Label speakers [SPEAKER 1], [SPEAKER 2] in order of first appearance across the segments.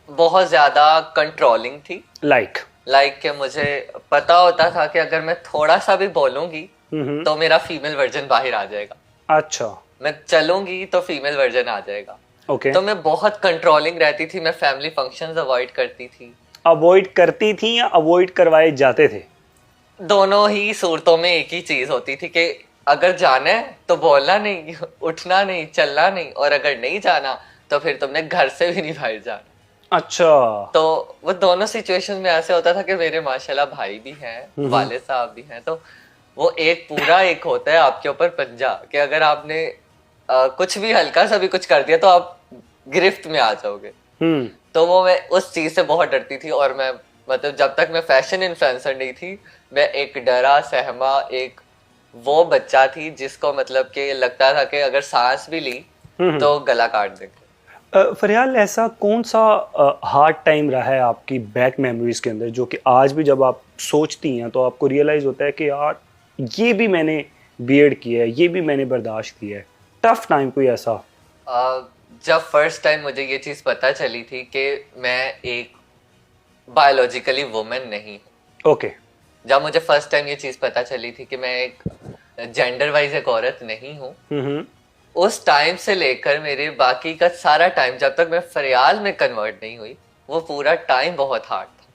[SPEAKER 1] बहुत ज्यादा कंट्रोलिंग थी। लाइक कि मुझे पता होता था कि अगर मैं थोड़ा सा भी बोलूंगी तो मेरा फीमेल वर्जन बाहर आ जाएगा।
[SPEAKER 2] अच्छा।
[SPEAKER 1] मैं चलूंगी तो फीमेल वर्जन आ जाएगा।
[SPEAKER 2] ओके।
[SPEAKER 1] तो मैं बहुत कंट्रोलिंग रहती थी। मैं फैमिली फंक्शंस अवॉइड करती थी।
[SPEAKER 2] अवॉइड करती थी या अवॉइड करवाए जाते थे?
[SPEAKER 1] दोनों ही सूरतों में एक ही चीज होती थी कि अगर जाना है तो बोलना नहीं, उठना नहीं, चलना नहीं, और अगर नहीं जाना तो फिर तुमने घर से भी नहीं बाहर जाना।
[SPEAKER 2] अच्छा।
[SPEAKER 1] तो वो दोनों सिचुएशन में ऐसे होता था कि मेरे माशाल्लाह भाई भी हैं, वाले साहब भी हैं, तो वो एक पूरा एक होता है आपके ऊपर पंजा कि अगर आपने कुछ भी हल्का सा भी कुछ कर दिया तो आप गिरफ्त में आ जाओगे। तो वो मैं उस चीज से बहुत डरती थी। और मैं मतलब जब तक मैं फैशन इन्फ्लुएंसर नहीं थी, मैं एक डरा सहमा एक वो बच्चा थी जिसको मतलब कि लगता था कि अगर सांस भी ली तो गला काट देंगे।
[SPEAKER 2] फरियाल, ऐसा कौन सा हार्ड टाइम रहा है आपकी बैक मेमोरीज के अंदर जो कि आज भी जब आप सोचती हैं तो आपको रियलाइज होता है कि यार ये भी मैंने बियर्ड किया है, ये भी मैंने बर्दाश्त किया है? टफ टाइम कोई ऐसा?
[SPEAKER 1] जब फर्स्ट टाइम मुझे ये चीज पता चली थी कि मैं एक बायोलॉजिकली वुमेन नहीं हूँ।
[SPEAKER 2] ओके।
[SPEAKER 1] जब मुझे फर्स्ट टाइम ये चीज पता चली थी कि मैं एक जेंडर वाइज एक औरत नहीं हूँ, उस टाइम से लेकर मेरे बाकी का सारा टाइम जब तक मैं फरियाल में कन्वर्ट नहीं हुई, वो पूरा टाइम बहुत हार्ड था।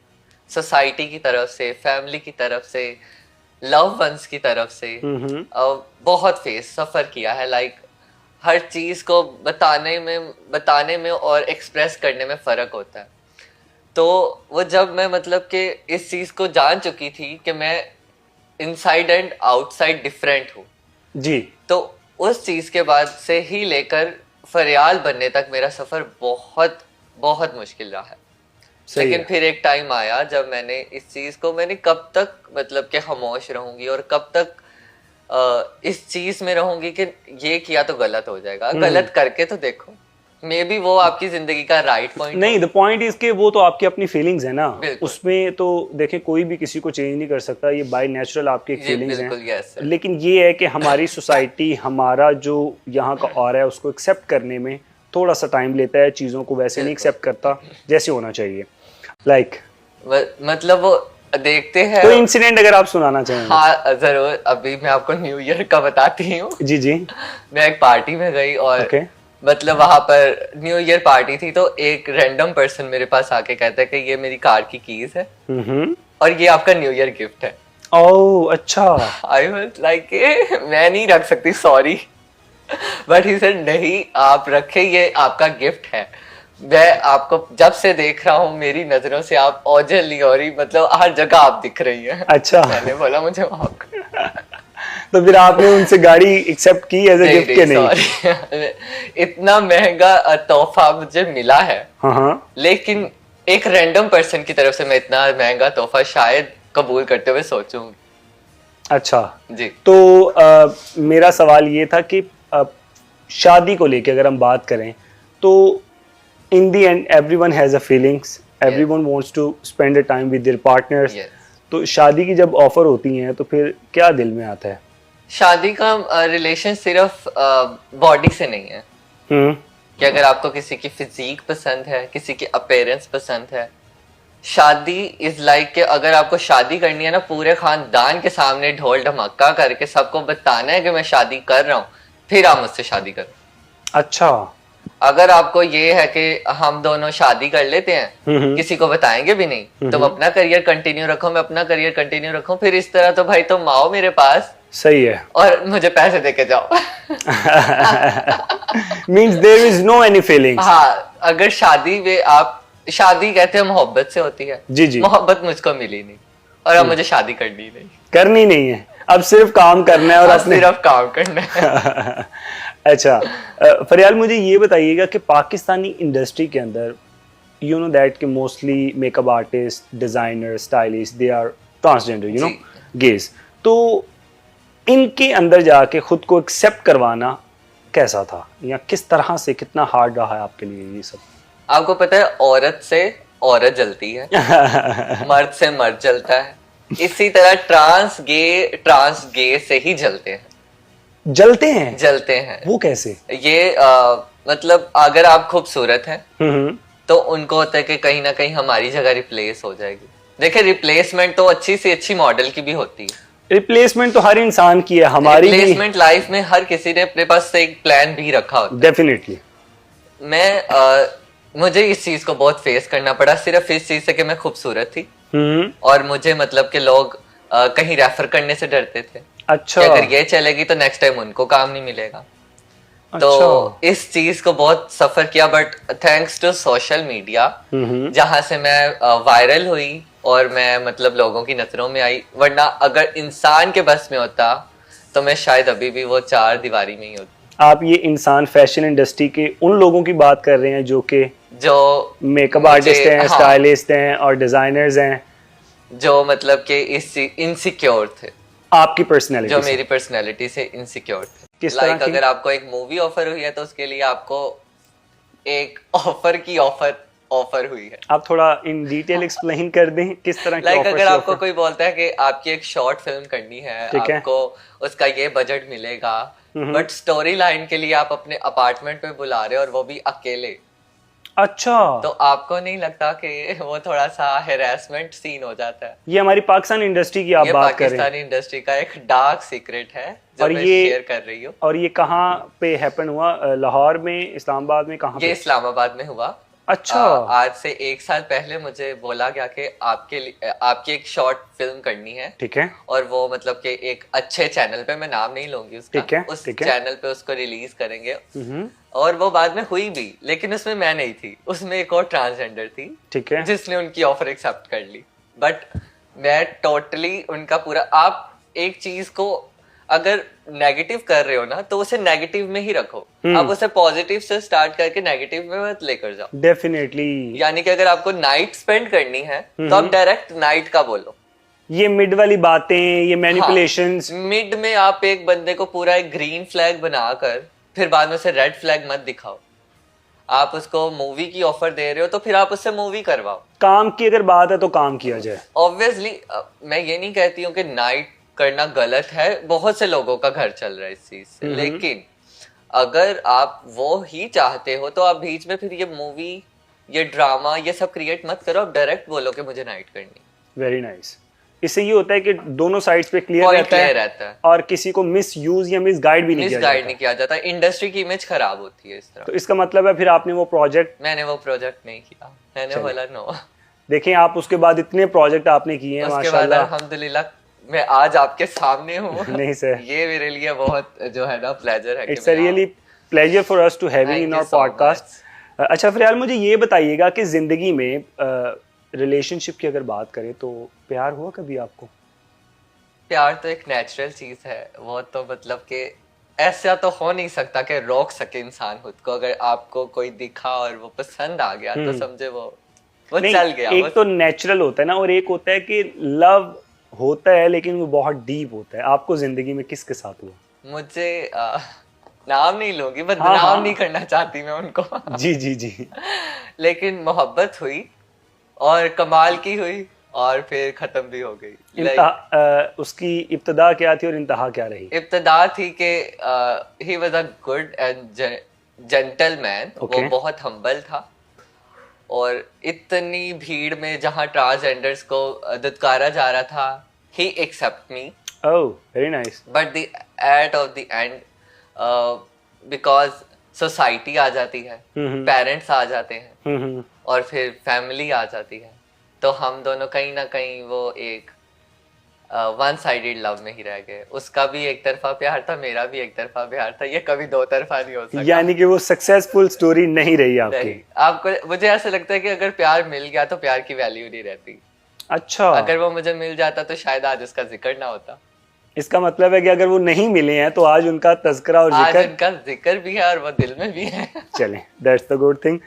[SPEAKER 1] सोसाइटी की तरफ से, फैमिली की तरफ से, लव वंस की तरफ से बहुत फेस सफर किया है। लाइक हर चीज को बताने में और एक्सप्रेस करने में फर्क होता है। तो वो जब मैं मतलब कि इस चीज को जान चुकी थी कि मैं इनसाइड एंड आउटसाइड डिफरेंट हूँ
[SPEAKER 2] जी,
[SPEAKER 1] तो उस चीज के बाद से ही लेकर फरियाल बनने तक मेरा सफर बहुत बहुत मुश्किल रहा है। लेकिन फिर एक टाइम आया जब मैंने इस चीज को, मैंने कब तक मतलब कि खामोश रहूंगी और कब तक इस चीज में रहूंगी कि ये किया तो गलत हो जाएगा, गलत करके तो देखो, मे बी वो आपकी जिंदगी का राइट पॉइंट
[SPEAKER 2] नहीं। द पॉइंट इज के वो तो आपकी अपनी फीलिंग्स है ना, उसमें तो देखें कोई भी किसी को चेंज नहीं कर सकता, ये बाय नेचुरल आपकी फीलिंग्स हैं। लेकिन ये है कि हमारी सोसाइटी, हमारा जो यहाँ का और है उसको एक्सेप्ट करने में थोड़ा सा टाइम लेता है, चीज़ों को वैसे नहीं एक्सेप्ट करता जैसे होना चाहिए। लाइक
[SPEAKER 1] मतलब वो देखते हैं
[SPEAKER 2] कोई इंसिडेंट अगर आप सुनाना चाहें?
[SPEAKER 1] हाँ जरूर। अभी मैं आपको न्यू ईयर का बताती हूँ।
[SPEAKER 2] जी जी।
[SPEAKER 1] मैं एक पार्टी में गई और मतलब वहां पर न्यू ईयर पार्टी थी, तो एक रैंडम पर्सन मेरे पास आके कहता है कि ये मेरी कार की कीज है और ये आपका न्यू ईयर गिफ्ट है।
[SPEAKER 2] ओह अच्छा।
[SPEAKER 1] आई वाज लाइक मैं नहीं रख सकती, सॉरी, बट ही सेड नहीं आप रखे, ये आपका गिफ्ट है। मैं आपको जब से देख रहा हूँ, मेरी नजरों से आप ओझल नहीं हो रही, मतलब हर जगह आप दिख रही हैं।
[SPEAKER 2] अच्छा।
[SPEAKER 1] मैंने बोला मुझे माफ।
[SPEAKER 2] तो फिर आपने उनसे गाड़ी एक्सेप्ट की एज ए गिफ्ट के? नहीं,
[SPEAKER 1] इतना महंगा तोहफा मुझे मिला है। लेकिन एक रैंडम पर्सन की तरफ से मैं इतना महंगा तोहफा शायद कबूल करते हुए सोचूंगी।
[SPEAKER 2] अच्छा
[SPEAKER 1] जी।
[SPEAKER 2] तो मेरा सवाल ये था कि शादी को लेके अगर हम बात करें तो in the end everyone has a feelings, everyone wants to spend a time with their partners. तो शादी की जब ऑफर होती हैं तो फिर क्या दिल में आता है? शादी
[SPEAKER 1] का रिलेशन सिर्फ बॉडी से नहीं है कि अगर आपको किसी की फिजिक पसंद है, किसी की अपीयरेंस पसंद है। शादी इज लाइक कि अगर आपको शादी करनी है ना, पूरे खानदान के सामने ढोल ढमाका करके सबको बताना है कि मैं शादी कर रहा हूँ, फिर आप मुझसे शादी करो।
[SPEAKER 2] अच्छा।
[SPEAKER 1] अगर आपको ये है कि हम दोनों शादी कर लेते हैं, किसी को बताएंगे भी नहीं, तुम अपना करियर कंटिन्यू रखो, मैं अपना करियर कंटिन्यू रखूं, फिर इस तरह तो भाई तुम आओ मेरे पास,
[SPEAKER 2] सही है,
[SPEAKER 1] और मुझे पैसे देके जाओ।
[SPEAKER 2] Means there is no any feelings.
[SPEAKER 1] हाँ, अगर शादी में आप, शादी कहते हैं मोहब्बत से होती है।
[SPEAKER 2] जी जी।
[SPEAKER 1] मोहब्बत मुझको मिली नहीं और अब मुझे शादी
[SPEAKER 2] करनी नहीं है, अब सिर्फ काम करना है और
[SPEAKER 1] अपने सिर्फ काम करना है।
[SPEAKER 2] अच्छा फरियाल, मुझे ये बताइएगा कि पाकिस्तानी इंडस्ट्री के अंदर यू नो दैट कि mostly makeup artist, designer, stylist, they are transgender, you know, gays. तो इनके अंदर जाके खुद को एक्सेप्ट करवाना कैसा था, या किस तरह से, कितना हार्ड रहा है आपके लिए ये सब?
[SPEAKER 1] आपको पता है औरत से औरत जलती है, मर्द से मर्द जलता है, इसी तरह ट्रांस गे से ही जलते हैं। जलते हैं।
[SPEAKER 2] वो कैसे?
[SPEAKER 1] ये मतलब अगर आप खूबसूरत हैं तो उनको होता है कि कहीं ना कहीं हमारी जगह रिप्लेस हो जाएगी। देखिए रिप्लेसमेंट तो अच्छी से अच्छी मॉडल की भी होती है,
[SPEAKER 2] रिप्लेसमेंट तो हर इंसान की है, हमारी
[SPEAKER 1] रिप्लेसमेंट लाइफ में हर किसी ने अपने पास से एक प्लान भी रखा होता है।
[SPEAKER 2] डेफिनेटली।
[SPEAKER 1] मुझे इस चीज को बहुत फेस करना पड़ा, सिर्फ इस चीज से कि मैं खूबसूरत थी और मुझे मतलब कि लोग कहीं रेफर करने से डरते थे।
[SPEAKER 2] अच्छा।
[SPEAKER 1] कि अगर ये चलेगी तो नेक्स्ट टाइम उनको काम नहीं मिलेगा।
[SPEAKER 2] अच्छा।
[SPEAKER 1] तो इस चीज को बहुत सफर किया, but thanks to social media जहां से मैं वायरल हुई और मैं मतलब लोगों की नजरों में आई, वरना अगर इंसान के बस में होता तो मैं शायद अभी भी वो चार दीवारी में ही होती।
[SPEAKER 2] आप ये इंसान फैशन इंडस्ट्री के उन लोगों की बात कर रहे हैं जो मेकअप आर्टिस्ट हैं, स्टाइलिस्ट हैं और डिजाइनर्स हैं,
[SPEAKER 1] जो मतलब कि इस इनसिक्योर थे
[SPEAKER 2] आपकी पर्सनैलिटी
[SPEAKER 1] जो मेरी पर्सनैलिटी से इनसिक्योर थे।
[SPEAKER 2] किस तरह की?
[SPEAKER 1] अगर आपको एक मूवी ऑफर हुई है तो उसके लिए आपको एक ऑफर की ऑफर हुई है।
[SPEAKER 2] आप थोड़ा इन डिटेल एक्सप्लेन कर दें किस तरह की ऑफर?
[SPEAKER 1] अगर आपको कोई बोलता है कि आपकी एक शॉर्ट फिल्म करनी है, आपको उसका ये बजट मिलेगा, बट स्टोरी लाइन के लिए आप अपने अपार्टमेंट में बुला रहे हो और वो भी अकेले।
[SPEAKER 2] अच्छा।
[SPEAKER 1] तो आपको नहीं लगता कि वो थोड़ा सा हैरेसमेंट सीन हो जाता है?
[SPEAKER 2] ये हमारी पाकिस्तान इंडस्ट्री की आप बात कर रहे हैं।
[SPEAKER 1] पाकिस्तानी इंडस्ट्री का एक डार्क सीक्रेट है जो मैं शेयर कर रही हूँ।
[SPEAKER 2] और ये कहाँ पे हैपन हुआ? लाहौर में, इस्लामाबाद में, कहाँ?
[SPEAKER 1] ये इस्लामाबाद में हुआ।
[SPEAKER 2] अच्छा।
[SPEAKER 1] आज से 1 साल पहले मुझे बोला गया कि आपकी एक शॉर्ट फिल्म करनी है।
[SPEAKER 2] ठीक है।
[SPEAKER 1] और वो मतलब कि एक अच्छे चैनल पे, मैं नाम नहीं लूंगी उसका,
[SPEAKER 2] ठीक है,
[SPEAKER 1] उस चैनल पे उसको रिलीज करेंगे। और वो बाद में हुई भी, लेकिन उसमें मैं नहीं थी, उसमें एक और ट्रांसजेंडर थी।
[SPEAKER 2] ठीक है।
[SPEAKER 1] जिसने उनकी ऑफर एक्सेप्ट कर ली। बट मैं टोटली उनका पूरा, आप एक चीज को अगर नेगेटिव कर रहे हो ना तो उसे नेगेटिव में ही रखो, आप उसे पॉजिटिव से स्टार्ट करके नेगेटिव में मत लेकर जाओ।
[SPEAKER 2] डेफिनेटली।
[SPEAKER 1] यानी कि अगर आपको नाइट स्पेंड करनी है तो आप डायरेक्ट नाइट का बोलो।
[SPEAKER 2] ये मिड वाली बातें, ये मैनिपुलेशंस,
[SPEAKER 1] मिड में आप एक बंदे को पूरा एक ग्रीन फ्लैग बनाकर फिर बाद में से रेड फ्लैग मत दिखाओ। आप उसको मूवी की ऑफर दे रहे हो तो फिर आप उससे मूवी करवाओ।
[SPEAKER 2] काम की अगर बात है तो काम किया जाए।
[SPEAKER 1] ऑब्वियसली मैं ये नहीं कहती हूँ कि नाइट करना गलत है, बहुत से लोगों का घर चल रहा है इस चीज से, लेकिन अगर आप वो ही चाहते हो तो आप बीच में फिर ये मूवी, ये ड्रामा, ये सब क्रिएट मत करो। आप डायरेक्ट बोलो कि मुझे नाइट करनी।
[SPEAKER 2] Very nice. इससे ये होता है कि दोनों साइड्स पे क्लियर रहता है और किसी को मिस यूज या मिस गाइड भी नहीं
[SPEAKER 1] किया जाता। इंडस्ट्री की इमेज खराब होती है इस तरह।
[SPEAKER 2] तो इसका मतलब है फिर आपने वो प्रोजेक्ट?
[SPEAKER 1] मैंने वो प्रोजेक्ट नहीं किया, मैंने बोला नो।
[SPEAKER 2] देखें आप उसके बाद इतने प्रोजेक्ट आपने किए हैं माशाल्लाह।
[SPEAKER 1] अल्हम्दुलिल्लाह मैं आज आपके सामने हूँ।
[SPEAKER 2] नहीं सर,
[SPEAKER 1] ये मेरे लिए बहुत जो है ना प्लेजर है।
[SPEAKER 2] It's a really pleasure for us to having in our podcast. अच्छा फरियाल, मुझे ये बताइएगा कि जिंदगी में रिलेशनशिप की अगर बात करें तो प्यार हुआ कभी आपको?
[SPEAKER 1] प्यार तो एक नेचुरल चीज है, वो तो मतलब कि ऐसा तो हो नहीं सकता कि रोक सके इंसान खुद को। अगर आपको कोई दिखा और वो पसंद आ गया तो समझे वो चल गया।
[SPEAKER 2] एक तो नेचुरल होता है ना, और एक होता है कि लव होता है लेकिन वो बहुत डीप होता है। आपको जिंदगी में किसके साथ हुआ?
[SPEAKER 1] मुझे नाम नहीं लूंगी, बदनाम नहीं करना चाहती मैं उनको।
[SPEAKER 2] जी जी जी।
[SPEAKER 1] लेकिन मोहब्बत हुई और कमाल की हुई और फिर खत्म भी हो गई।
[SPEAKER 2] उसकी इब्तदा क्या थी और इंतहा क्या रही?
[SPEAKER 1] इब्तदा थी कि he was a good and gentleman. वो बहुत हम्बल था और इतनी भीड़ में जहां ट्रांसजेंडर्स को दुत्कारा जा रहा था, he accept me.
[SPEAKER 2] Oh, very nice.
[SPEAKER 1] But the at of the end, because society आ जाती है, पेरेंट्स आ जाते हैं और फिर फैमिली आ जाती है, तो हम दोनों कहीं ना कहीं वो एक वन साइडेड लव में ही रह गए। उसका भी एक तरफा प्यार था, मेरा भी एक तरफा प्यार था, ये कभी दो तरफा नहीं हो सकता।
[SPEAKER 2] यानी कि वो सक्सेसफुल स्टोरी नहीं रही आपकी?
[SPEAKER 1] आपको, मुझे ऐसा लगता है कि अगर प्यार मिल गया तो प्यार की वैल्यू नहीं रहती।
[SPEAKER 2] अच्छा।
[SPEAKER 1] अगर वो मुझे मिल जाता तो शायद आज उसका जिक्र ना होता।
[SPEAKER 2] इसका मतलब है कि अगर वो नहीं मिले हैं तो आज उनका तज़किरा और
[SPEAKER 1] आज उनका जिक्र भी है और वो दिल में भी है।
[SPEAKER 2] चलें, दैट्स द गुड थिंग।